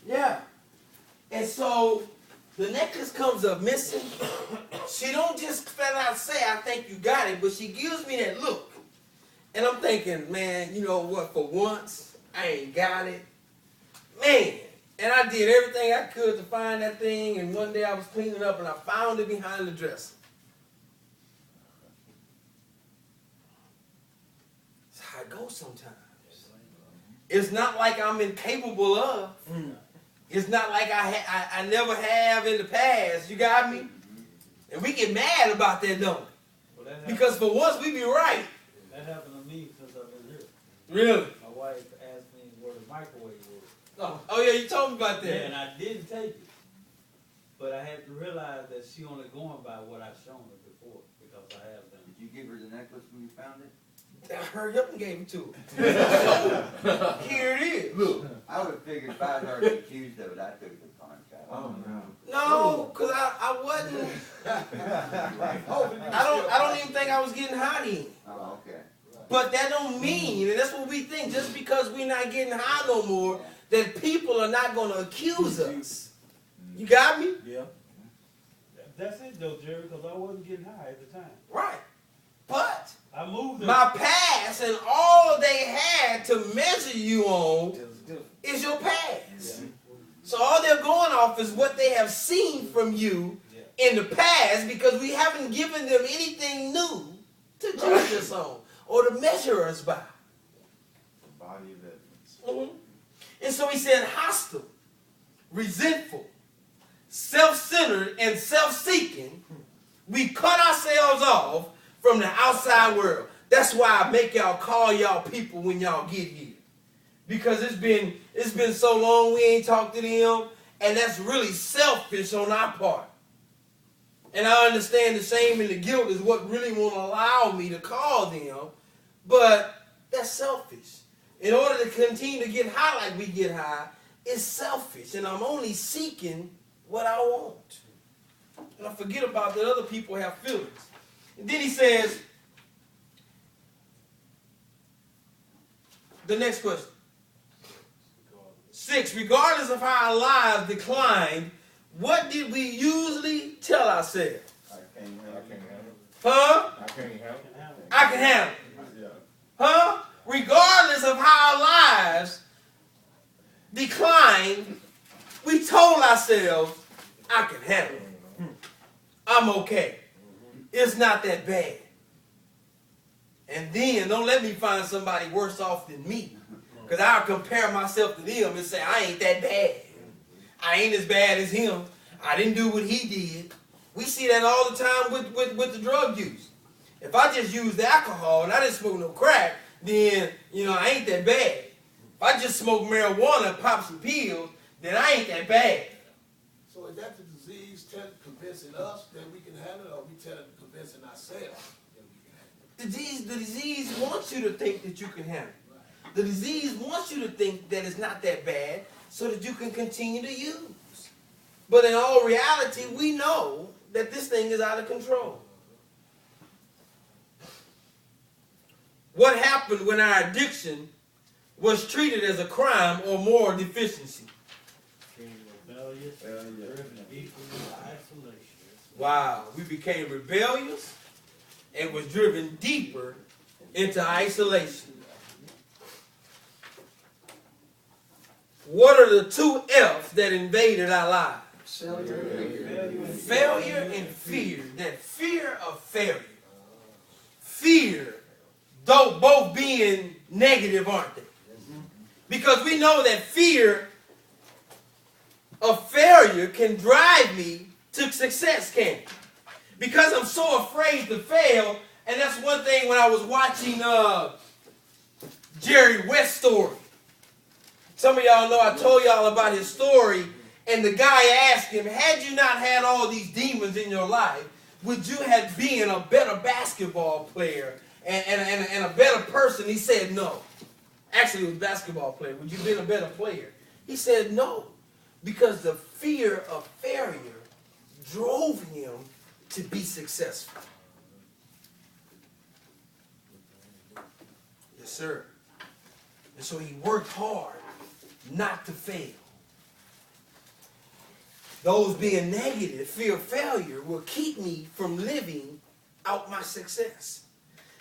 Yeah. And so the necklace comes up missing. She don't just flat out say, I think you got it, but she gives me that look. And I'm thinking, man, you know what, for once, I ain't got it. Man. And I did everything I could to find that thing, and one day I was cleaning up and I found it behind the dresser. That's how it goes sometimes. It's not like I'm incapable of. It's not like I never have in the past. You got me? And we get mad about that, don't we? Well, because for once we be right. That happened to me since I've been here. Really? My wife asked me where the microwave was. Oh yeah, you told me about that. Yeah, and I didn't take it. But I had to realize that she only going by what I've shown her before, because I have them. Did you give her the necklace when you found it? I hurried up and gave it to her. So, here it is. Look. I would have figured if I was already accused of it, I took the punch out. Oh no. No, because I wasn't. I don't even think I was getting high then. Oh, okay. But that don't mean, and that's what we think, just because we're not getting high no more, that people are not going to accuse us. You got me? Yeah. That's it though, Jerry, because I wasn't getting high at the time. Right. But I moved my past and all they had to measure you on is your past. Yeah. So all they're going off is what they have seen from you in the past, because we haven't given them anything new to judge us on or to measure us by. The body of evidence. Mm-hmm. And so he said hostile, resentful, self-centered, and self-seeking. We cut ourselves off from the outside world. That's why I make y'all call y'all people when y'all get here. Because it's been so long we ain't talked to them, and that's really selfish on our part. And I understand the shame and the guilt is what really won't allow me to call them, but that's selfish. In order to continue to get high like we get high, it's selfish, and I'm only seeking what I want. And I forget about that other people have feelings. And then he says, the next question. 6, regardless of how our lives declined, what did we usually tell ourselves? I can't handle it. Huh? I can't handle it. I can handle it. Yeah. Huh? Regardless of how our lives declined, we told ourselves, I can handle it. I'm okay. It's not that bad. And then don't let me find somebody worse off than me, because I'll compare myself to them and say, I ain't that bad. I ain't as bad as him. I didn't do what he did. We see that all the time with the drug use. If I just use the alcohol and I didn't smoke no crack, then, I ain't that bad. If I just smoke marijuana and pop some pills, then I ain't that bad. So is that the disease convincing us that we can handle it, or we convincing ourselves that we can handle it? The disease wants you to think that you can handle it. Right. The disease wants you to think that it's not that bad so that you can continue to use. But in all reality, we know that this thing is out of control. What happened when our addiction was treated as a crime or moral deficiency? Rebellious, driven deep into isolation. Wow, we became rebellious and was driven deeper into isolation. What are the 2 F's that invaded our lives? Failure and fear. That fear of failure. Fear, though both being negative, aren't they? Because we know that fear of failure can drive me to success, can't it? Because I'm so afraid to fail, and that's one thing when I was watching Jerry West's story. Some of y'all know I told y'all about his story, and the guy asked him, had you not had all these demons in your life, would you have been a better basketball player and a better person? He said no. Actually, it was basketball player. Would you have been a better player? He said no, because the fear of failure drove him to be successful. Yes, sir. And so he worked hard not to fail. Those being negative, fear of failure, will keep me from living out my success.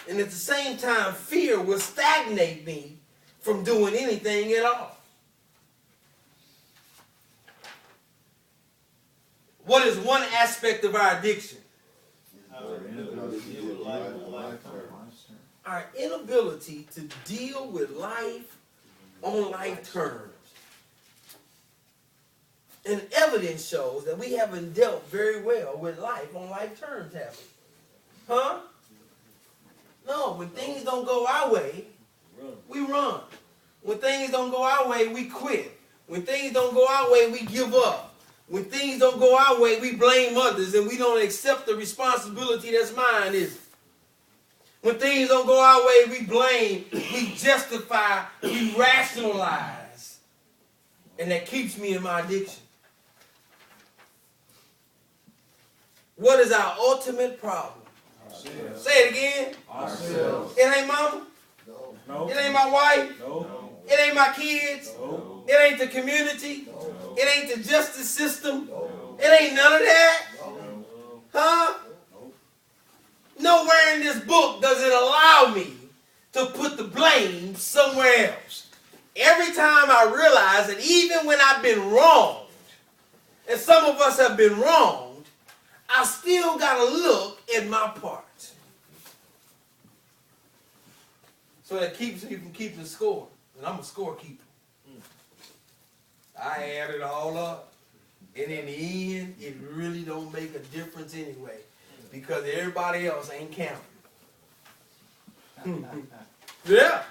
And at the same time, fear will stagnate me from doing anything at all. What is one aspect of our addiction? Our inability to deal with life on life terms. And evidence shows that we haven't dealt very well with life on life terms, have we? Huh? No, when things don't go our way, we run. When things don't go our way, we quit. When things don't go our way, we give up. When things don't go our way, we blame others and we don't accept the responsibility that's mine, is it? When things don't go our way, we blame, we justify, we rationalize. And that keeps me in my addiction. What is our ultimate problem? Ourselves. Say it again. Ourselves. It ain't mama. No. It ain't my wife. No. It ain't my kids. No. It ain't the community. No. It ain't the justice system. No. It ain't none of that. No. Huh? Nowhere in this book does it allow me to put the blame somewhere else. Every time I realize that even when I've been wronged, and some of us have been wronged, I still got to look at my part. So that keeps me from keeping score. And I'm a scorekeeper. I add it all up. And in the end, it really don't make a difference anyway. Because everybody else ain't counting. Yeah.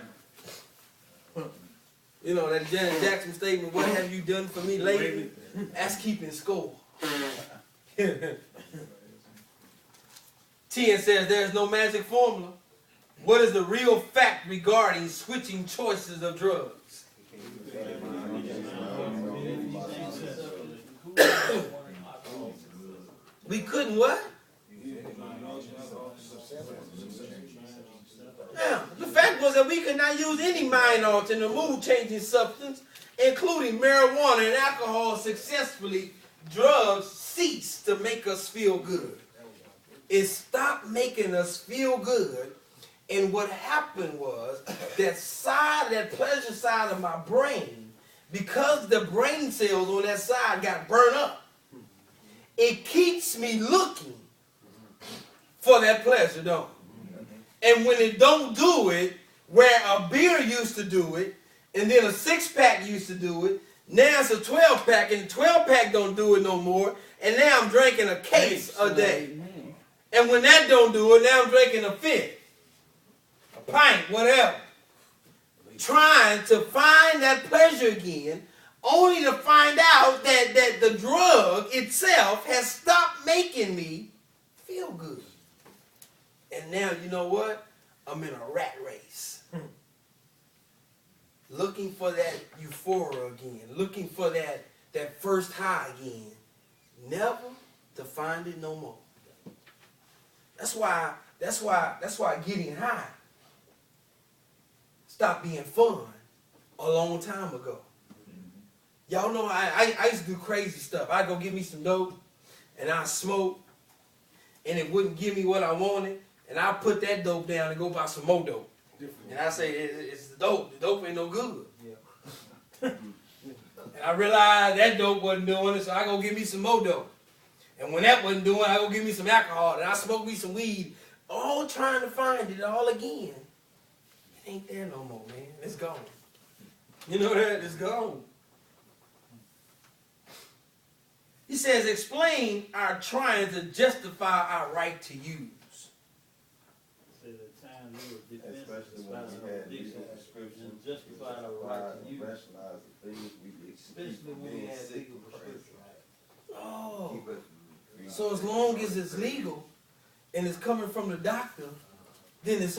You know, that Janet Jackson statement, what have you done for me lately? That's keeping score. 10 says there's no magic formula. What is the real fact regarding switching choices of drugs? We couldn't what? Now, the fact was that we could not use any mind-altering or mood-changing substance, including marijuana and alcohol, successfully. Drugs ceased to make us feel good. It stopped making us feel good, and what happened was that pleasure side of my brain, because the brain cells on that side got burned up, it keeps me looking for that pleasure, don't it? And when it don't do it, where a beer used to do it, and then a 6-pack used to do it, now it's a 12-pack, and the 12-pack don't do it no more, and now I'm drinking a case a day. And when that don't do it, now I'm drinking a fifth, a pint, whatever. Trying to find that pleasure again, only to find out that the drug itself has stopped making me feel good. And now, you know what? I'm in a rat race. Looking for that euphoria again. Looking for that first high again. Never to find it no more. That's why getting high stopped being fun a long time ago. Y'all know I used to do crazy stuff. I'd go get me some dope, and I'd smoke, and it wouldn't give me what I wanted, and I'd put that dope down and go buy some more dope. And I say, it's the dope. The dope ain't no good. And I realized that dope wasn't doing it, so I go get me some more dope. And when that wasn't doing it, I go get me some alcohol, and I smoke me some weed, all trying to find it all again. It ain't there no more, man. It's gone. You know that? It's gone. He says, explain our trying to justify our right to use. Especially when we had legal prescriptions, justify our right to use. rationalize the things we did. Especially when we had legal prescription. Oh. Keep us So as long as it's legal and it's coming from the doctor, then it's okay.